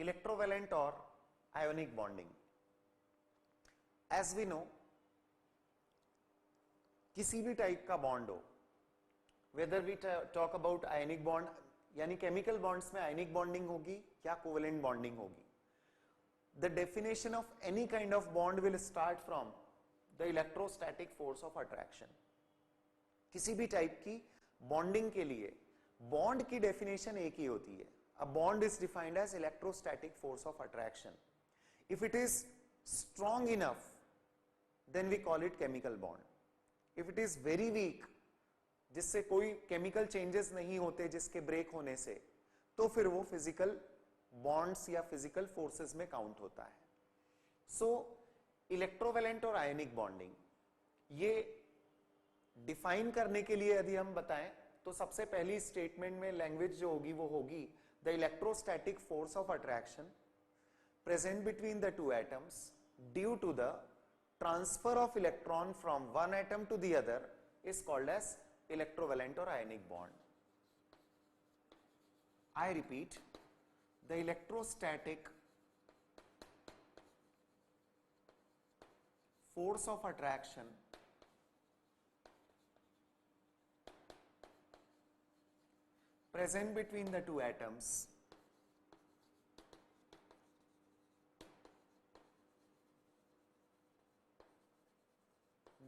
Electrovalent और ionic bonding. As we know, किसी भी टाइप का बॉन्ड हो, whether we talk about ionic bond, यानी केमिकल बॉन्ड्स में आयनिक बॉन्डिंग होगी या कोवेलेंट बॉन्डिंग होगी, the definition of any kind of bond will start from the electrostatic force of attraction. किसी भी टाइप की बॉन्डिंग के लिए बॉन्ड की डेफिनेशन एक ही होती है। A bond is defined as electrostatic force of attraction. If it is strong enough then we call it chemical bond. If it is very weak, जिससे कोई केमिकल चेंजेस नहीं होते जिसके ब्रेक होने से, तो फिर वो फिजिकल बॉन्ड्स या फिजिकल फोर्सेस में काउंट होता है। सो इलेक्ट्रोवेलेंट और आयनिक बॉन्डिंग, ये डिफाइन करने के लिए यदि हम बताएं तो सबसे पहली स्टेटमेंट में लैंग्वेज जो होगी वो होगी the electrostatic force of attraction present between the two atoms due to the transfer of electron from one atom to the other is called as electrovalent और ionic bond. I repeat, the electrostatic force of attraction present between the two atoms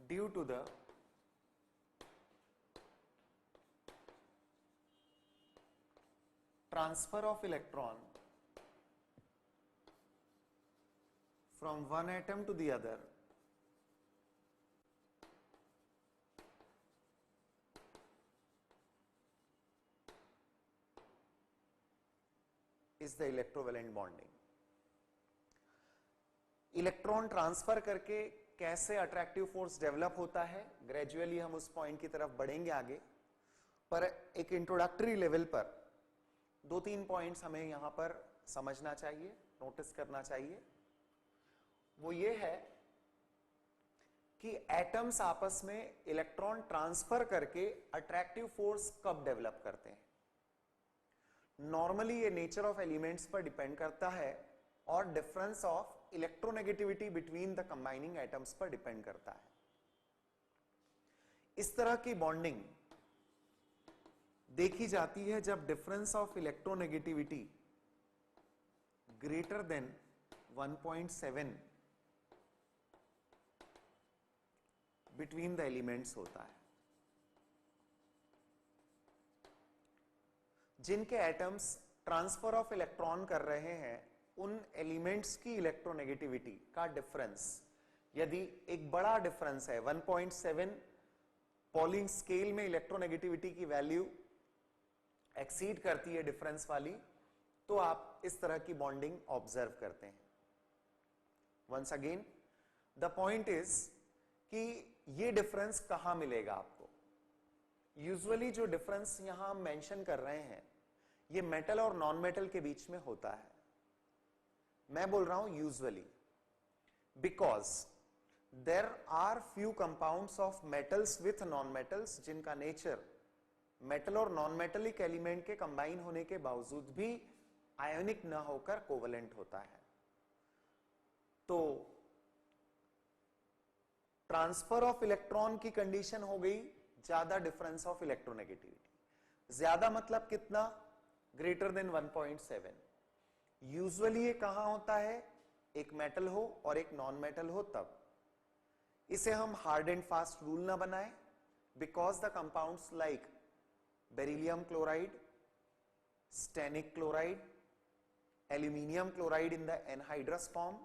due to the transfer of electron from one atom to the other is the electrovalent bonding। Electron transfer करके कैसे attractive force develop होता है, gradually हम उस point की तरफ बढ़ेंगे आगे, पर एक इंट्रोडक्टरी लेवल पर दो तीन पॉइंट्स हमें यहां पर समझना चाहिए, नोटिस करना चाहिए। वो ये है कि एटम्स आपस में इलेक्ट्रॉन ट्रांसफर करके अट्रैक्टिव फोर्स कब डेवलप करते हैं। नॉर्मली ये नेचर ऑफ एलिमेंट्स पर डिपेंड करता है और difference of electronegativity between the combining atoms पर डिपेंड करता है। इस तरह की बॉन्डिंग देखी जाती है जब difference of electronegativity greater than 1.7 between the elements होता है। जिनके एटम्स ट्रांसफर ऑफ इलेक्ट्रॉन कर रहे हैं उन एलिमेंट्स की इलेक्ट्रोनेगेटिविटी का डिफरेंस यदि एक बड़ा डिफरेंस है, 1.7 पॉलिंग स्केल में इलेक्ट्रोनेगेटिविटी की वैल्यू एक्सीड करती है डिफरेंस वाली, तो आप इस तरह की बॉन्डिंग ऑब्जर्व करते हैं। Once again the point is कि ये डिफरेंस कहां मिलेगा आपको। यूजुअली जो डिफरेंस यहां हम मेंशन कर रहे हैं ये मेटल और नॉन मेटल के बीच में होता है। मैं बोल रहा हूं usually because there are few compounds of metals with non metals जिनका नेचर मेटल और नॉन मेटलिक एलिमेंट के कंबाइन होने के बावजूद भी आयोनिक न होकर कोवेलेंट होता है। तो ट्रांसफर ऑफ इलेक्ट्रॉन की कंडीशन हो गई ज्यादा डिफरेंस ऑफ इलेक्ट्रोनेगेटिविटी। ज्यादा मतलब कितना, ग्रेटर देन 1.7। यूजुअली ये कहां होता है, एक मेटल हो और एक नॉन मेटल हो तब। इसे हम हार्ड एंड फास्ट रूल ना बनाएं, because the compounds like beryllium chloride, stannic chloride, aluminium chloride in the anhydrous form,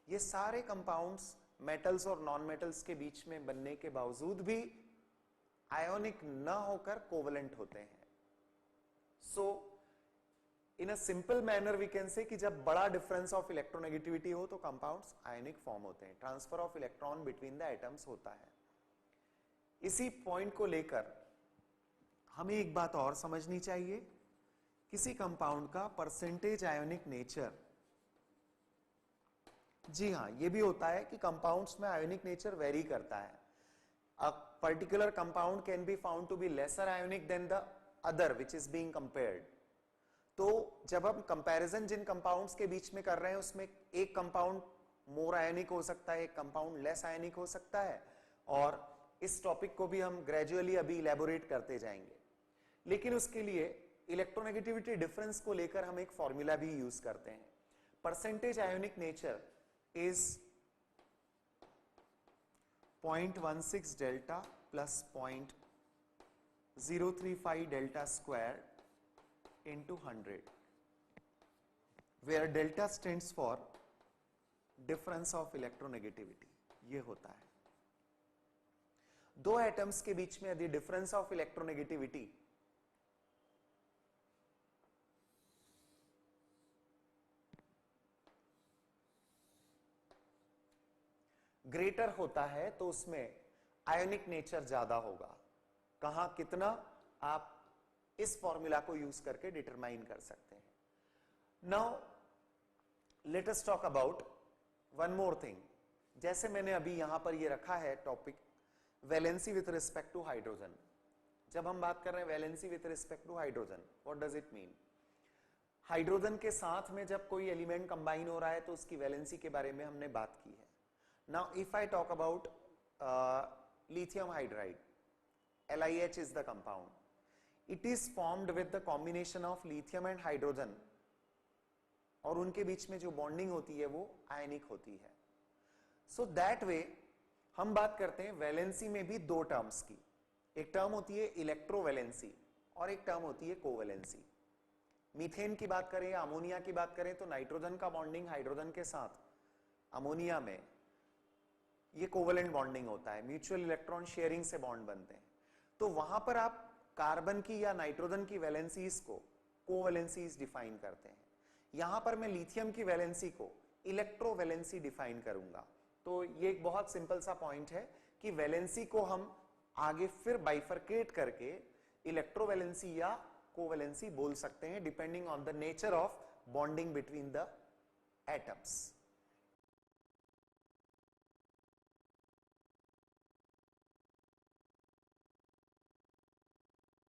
ये सारे कंपाउंड्स मेटल्स और नॉन मेटल्स के बीच में बनने के बावजूद भी आयोनिक न होकर कोवेलेंट होते हैं। So in a simple manner we can say कि जब बड़ा डिफरेंस ऑफ इलेक्ट्रोनेगेटिविटी हो तो कंपाउंड्स आयोनिक फॉर्म होते हैं, transfer of electron between the atoms होता है। इसी पॉइंट को लेकर हमें एक बात और समझनी चाहिए, किसी कंपाउंड का परसेंटेज आयोनिक नेचर। जी हां, यह भी होता है कि कंपाउंड्स में आयोनिक नेचर वेरी करता है। A particular compound can be found to be lesser ionic than the other which is being compared. तो जब हम कंपैरिजन जिन कंपाउंड्स के बीच में कर रहे हैं उसमें एक कंपाउंड मोर आयनिक हो सकता है, एक कंपाउंड लेस आयनिक हो सकता है, और इस टॉपिक को भी हम ग्रेजुअली अभी इलेबोरेट करते जाएंगे। लेकिन उसके लिए इलेक्ट्रोनेगेटिविटी डिफरेंस को लेकर हम एक फॉर्मूला भी यूज करते हैं। Percentage ionic nature is 0.16 delta plus 0.035 delta square into 100, where delta stands for difference of electronegativity। ये होता है दो एटम्स के बीच में यदि डिफरेंस ऑफ इलेक्ट्रोनेगेटिविटी ग्रेटर होता है तो उसमें आयोनिक नेचर ज्यादा होगा। कहां कितना, आप इस फॉर्मूला को यूज करके डिटरमाइन कर सकते हैं। Now let us talk about one more thing. जैसे मैंने अभी यहां पर ये रखा है topic valency with respect to hydrogen. जब हम बात कर रहे हैं valency with respect to hydrogen, what does it mean? Hydrogen के साथ में जब कोई एलिमेंट कंबाइन हो रहा है तो उसकी वैलेंसी के बारे में हमने बात की है। Now if I talk about lithium hydride, LiH is the compound. It is formed with the combination of lithium and hydrogen, और उनके बीच में जो बॉन्डिंग होती है वो आयनिक होती है। सो दैट वे हम बात करते हैं वैलेंसी में भी दो टर्म्स की। एक टर्म होती है इलेक्ट्रोवैलेंसी और एक टर्म होती है कोवैलेंसी। मीथेन की बात करें या अमोनिया की बात करें तो नाइट्रोजन का बॉन्डिंग हाइड्रोजन के साथ अमोनिया में ये कोवेलेंट बॉन्डिंग होता है, म्यूचुअल इलेक्ट्रॉन शेयरिंग से बॉन्ड बनते हैं। तो वहां पर आप कार्बन की या नाइट्रोजन की वैलेंसीज को कोवैलेंसीज डिफाइन करते हैं। यहां पर मैं लिथियम की वैलेंसी को इलेक्ट्रोवैलेंसी डिफाइन करूंगा। तो ये एक बहुत सिंपल सा पॉइंट है कि वैलेंसी को हम आगे फिर बाइफरकेट करके इलेक्ट्रोवैलेंसी या कोवैलेंसी बोल सकते हैं depending on the nature of bonding between the atoms.